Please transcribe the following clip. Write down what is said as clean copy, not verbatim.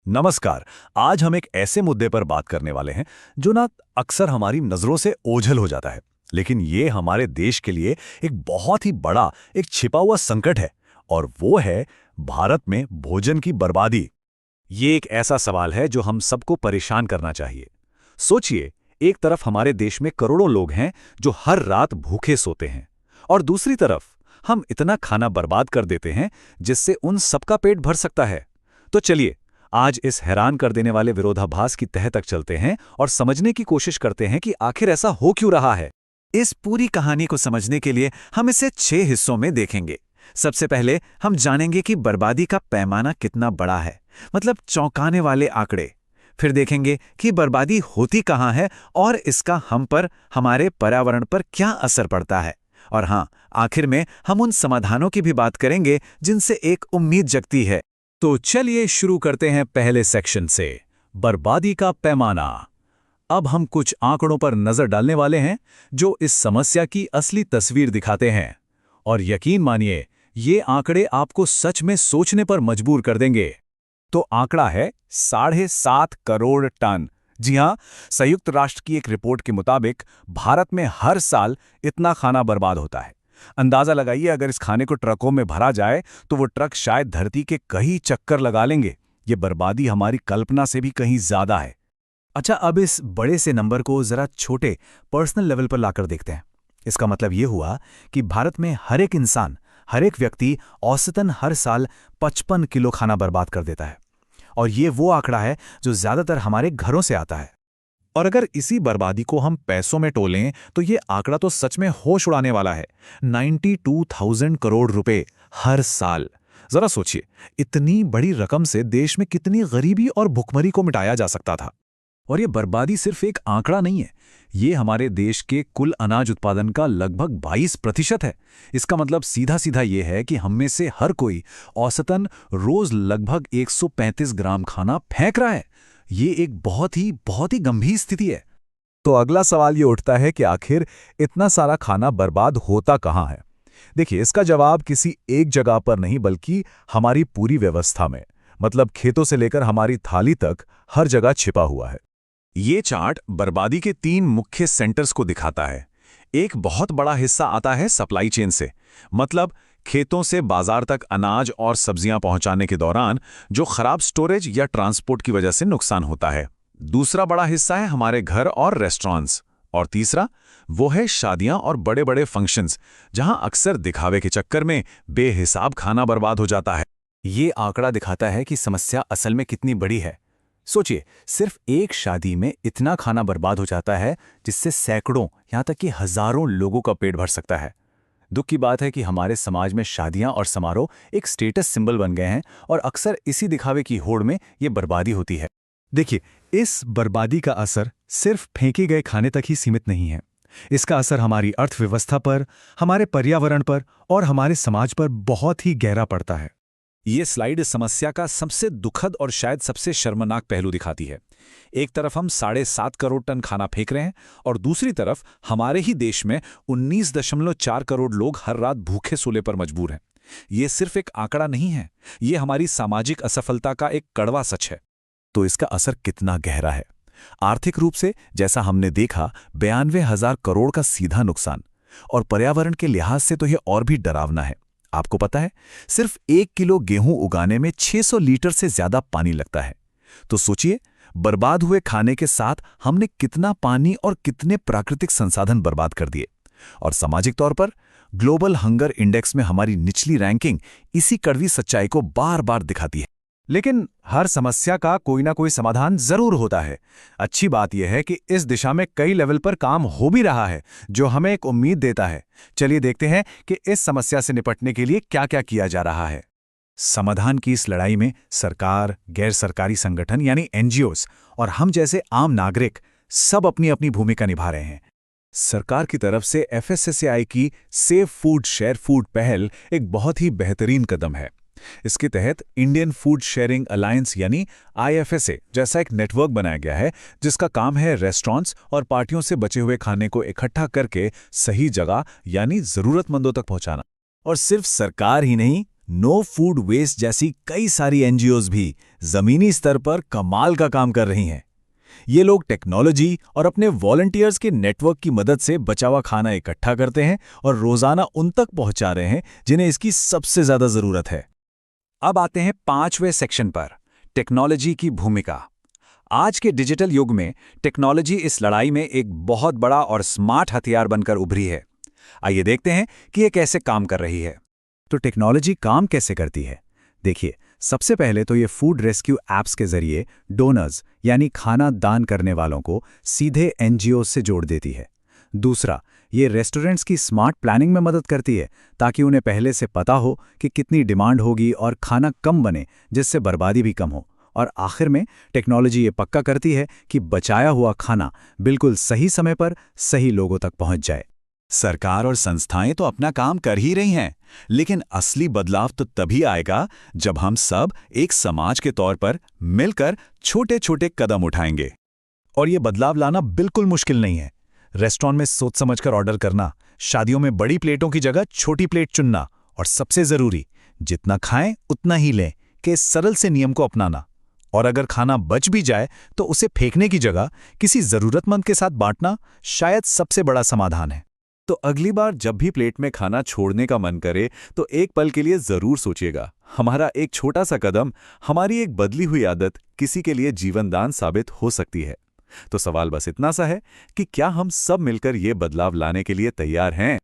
नमस्कार। आज हम एक ऐसे मुद्दे पर बात करने वाले हैं जो ना अक्सर हमारी नजरों से ओझल हो जाता है, लेकिन ये हमारे देश के लिए एक बहुत ही बड़ा, एक छिपा हुआ संकट है। और वो है भारत में भोजन की बर्बादी। ये एक ऐसा सवाल है जो हम सबको परेशान करना चाहिए। सोचिए, एक तरफ हमारे देश में करोड़ों लोग हैं जो हर रात भूखे सोते हैं, और दूसरी तरफ हम इतना खाना बर्बाद कर देते हैं जिससे उन सबका पेट भर सकता है। तो चलिए, आज इस हैरान कर देने वाले विरोधाभास की तह तक चलते हैं और समझने की कोशिश करते हैं कि आखिर ऐसा हो क्यों रहा है। इस पूरी कहानी को समझने के लिए हम इसे 6 हिस्सों में देखेंगे। सबसे पहले हम जानेंगे कि बर्बादी का पैमाना कितना बड़ा है, मतलब चौंकाने वाले आंकड़े। फिर देखेंगे कि बर्बादी होती कहाँ है और इसका हम पर, हमारे पर्यावरण पर क्या असर पड़ता है। और हाँ, आखिर में हम उन समाधानों की भी बात करेंगे जिनसे एक उम्मीद जगती है। तो चलिए शुरू करते हैं पहले सेक्शन से, बर्बादी का पैमाना। अब हम कुछ आंकड़ों पर नजर डालने वाले हैं जो इस समस्या की असली तस्वीर दिखाते हैं। और यकीन मानिए, ये आंकड़े आपको सच में सोचने पर मजबूर कर देंगे। तो आंकड़ा है 7.5 करोड़ टन। जी हां, संयुक्त राष्ट्र की एक रिपोर्ट के मुताबिक भारत में हर साल इतना खाना बर्बाद होता है। अंदाजा लगाइए, अगर इस खाने को ट्रकों में भरा जाए तो वो ट्रक शायद धरती के कई चक्कर लगा लेंगे। ये बर्बादी हमारी कल्पना से भी कहीं ज्यादा है। अच्छा, अब इस बड़े से नंबर को जरा छोटे पर्सनल लेवल पर लाकर देखते हैं। इसका मतलब ये हुआ कि भारत में हर एक इंसान, हर एक व्यक्ति औसतन हर साल 55 किलो खाना बर्बाद कर देता है। और ये वो आंकड़ा है जो ज्यादातर हमारे घरों से आता है। और अगर इसी बर्बादी को हम पैसों में तोलें तो ये आंकड़ा तो सच में होश उड़ाने वाला है। 92,000 करोड़ रुपए हर साल। जरा सोचिए, इतनी बड़ी रकम से देश में कितनी गरीबी और भुखमरी को मिटाया जा सकता था। और ये बर्बादी सिर्फ एक आंकड़ा नहीं है, ये हमारे देश के कुल अनाज उत्पादन का लगभग 22% है। इसका मतलब सीधा सीधा ये है कि हम में से हर कोई औसतन रोज लगभग 135 ग्राम खाना फेंक रहा है। ये एक बहुत ही गंभीर स्थिति है। तो अगला सवाल ये उठता है कि आखिर इतना सारा खाना बर्बाद होता कहाँ है। देखिए, इसका जवाब किसी एक जगह पर नहीं बल्कि हमारी पूरी व्यवस्था में, मतलब खेतों से लेकर हमारी थाली तक हर जगह छिपा हुआ है। ये चार्ट बर्बादी के 3 मुख्य सेंटर्स को दिखाता है। एक बहुत बड़ा हिस्सा आता है सप्लाई चेन से, मतलब खेतों से बाजार तक अनाज और सब्जियां पहुंचाने के दौरान जो खराब स्टोरेज या ट्रांसपोर्ट की वजह से नुकसान होता है। दूसरा बड़ा हिस्सा है हमारे घर और रेस्टोरेंट्स। और तीसरा वो है शादियां और बड़े बड़े फंक्शंस, जहां अक्सर दिखावे के चक्कर में बेहिसाब खाना बर्बाद हो जाता है। ये आंकड़ा दिखाता है कि समस्या असल में कितनी बड़ी है। सोचिए, सिर्फ एक शादी में इतना खाना बर्बाद हो जाता है जिससे सैकड़ों, यहां तक कि हजारों लोगों का पेट भर सकता है। दुख की बात है कि हमारे समाज में शादियां और समारोह एक स्टेटस सिंबल बन गए हैं और अक्सर इसी दिखावे की होड़ में ये बर्बादी होती है। देखिए, इस बर्बादी का असर सिर्फ फेंके गए खाने तक ही सीमित नहीं है। इसका असर हमारी अर्थव्यवस्था पर, हमारे पर्यावरण पर और हमारे समाज पर बहुत ही गहरा पड़ता है। ये स्लाइड इस समस्या का सबसे दुखद और शायद सबसे शर्मनाक पहलू दिखाती है। एक तरफ हम 7.5 करोड़ टन खाना फेंक रहे हैं और दूसरी तरफ हमारे ही देश में 19.4 करोड़ लोग हर रात भूखे सोने पर मजबूर हैं। ये सिर्फ एक आंकड़ा नहीं है, ये हमारी सामाजिक असफलता का एक कड़वा सच है। तो इसका असर कितना गहरा है? आर्थिक रूप से, जैसा हमने देखा, 92,000 करोड़ का सीधा नुकसान। और पर्यावरण के लिहाज से तो यह और भी डरावना है। आपको पता है, सिर्फ 1 किलो गेहूं उगाने में 600 लीटर से ज्यादा पानी लगता है। तो सोचिए, बर्बाद हुए खाने के साथ हमने कितना पानी और कितने प्राकृतिक संसाधन बर्बाद कर दिए। और सामाजिक तौर पर ग्लोबल हंगर इंडेक्स में हमारी निचली रैंकिंग इसी कड़वी सच्चाई को बार बार दिखाती है। लेकिन हर समस्या का कोई ना कोई समाधान जरूर होता है। अच्छी बात यह है कि इस दिशा में कई लेवल पर काम हो भी रहा है, जो हमें एक उम्मीद देता है। चलिए देखते हैं कि इस समस्या से निपटने के लिए क्या क्या किया जा रहा है। समाधान की इस लड़ाई में सरकार, गैर सरकारी संगठन यानी एनजीओस और हम जैसे आम नागरिक सब अपनी अपनी भूमिका निभा रहे हैं। सरकार की तरफ से एफएसएसएआई की सेव फूड शेयर फूड पहल एक बहुत ही बेहतरीन कदम है। इसके तहत इंडियन फूड शेयरिंग अलायंस यानी आईएफएसए जैसा एक नेटवर्क बनाया गया है, जिसका काम है रेस्टोरेंट्स और पार्टियों से बचे हुए खाने को इकट्ठा करके सही जगह यानी जरूरतमंदों तक पहुंचाना। और सिर्फ सरकार ही नहीं, नो फूड वेस्ट जैसी कई सारी एनजीओज भी जमीनी स्तर पर कमाल का काम कर रही हैं। ये लोग टेक्नोलॉजी और अपने वॉलंटियर्स के नेटवर्क की मदद से बचा हुआ खाना इकट्ठा करते हैं और रोजाना उन तक पहुंचा रहे हैं जिन्हें इसकी सबसे ज्यादा जरूरत है। अब आते हैं 5वें सेक्शन पर, टेक्नोलॉजी की भूमिका। आज के डिजिटल युग में टेक्नोलॉजी इस लड़ाई में एक बहुत बड़ा और स्मार्ट हथियार बनकर उभरी है। आइए देखते हैं कि ये कैसे काम कर रही है। तो टेक्नोलॉजी काम कैसे करती है? देखिए, सबसे पहले तो ये फूड रेस्क्यू ऐप्स के जरिए डोनर्स यानी खाना दान करने वालों को सीधे एनजीओ से जोड़ देती है। दूसरा, ये रेस्टोरेंट्स की स्मार्ट प्लानिंग में मदद करती है ताकि उन्हें पहले से पता हो कि कितनी डिमांड होगी और खाना कम बने, जिससे बर्बादी भी कम हो। और आखिर में टेक्नोलॉजी ये पक्का करती है कि बचाया हुआ खाना बिल्कुल सही समय पर सही लोगों तक पहुंच जाए। सरकार और संस्थाएं तो अपना काम कर ही रही हैं, लेकिन असली बदलाव तो तभी आएगा जब हम सब एक समाज के तौर पर मिलकर छोटे छोटे कदम उठाएंगे। और ये बदलाव लाना बिल्कुल मुश्किल नहीं है। रेस्टोरेंट में सोच समझकर ऑर्डर करना, शादियों में बड़ी प्लेटों की जगह छोटी प्लेट चुनना, और सबसे जरूरी, जितना खाएं उतना ही लें के सरल से नियम को अपनाना। और अगर खाना बच भी जाए तो उसे फेंकने की जगह किसी जरूरतमंद के साथ बांटना शायद सबसे बड़ा समाधान है। तो अगली बार जब भी प्लेट में खाना छोड़ने का मन करे तो एक पल के लिए जरूर सोचिएगा, हमारा एक छोटा सा कदम, हमारी एक बदली हुई आदत किसी के लिए जीवनदान साबित हो सकती है। तो सवाल बस इतना सा है कि क्या हम सब मिलकर ये बदलाव लाने के लिए तैयार हैं?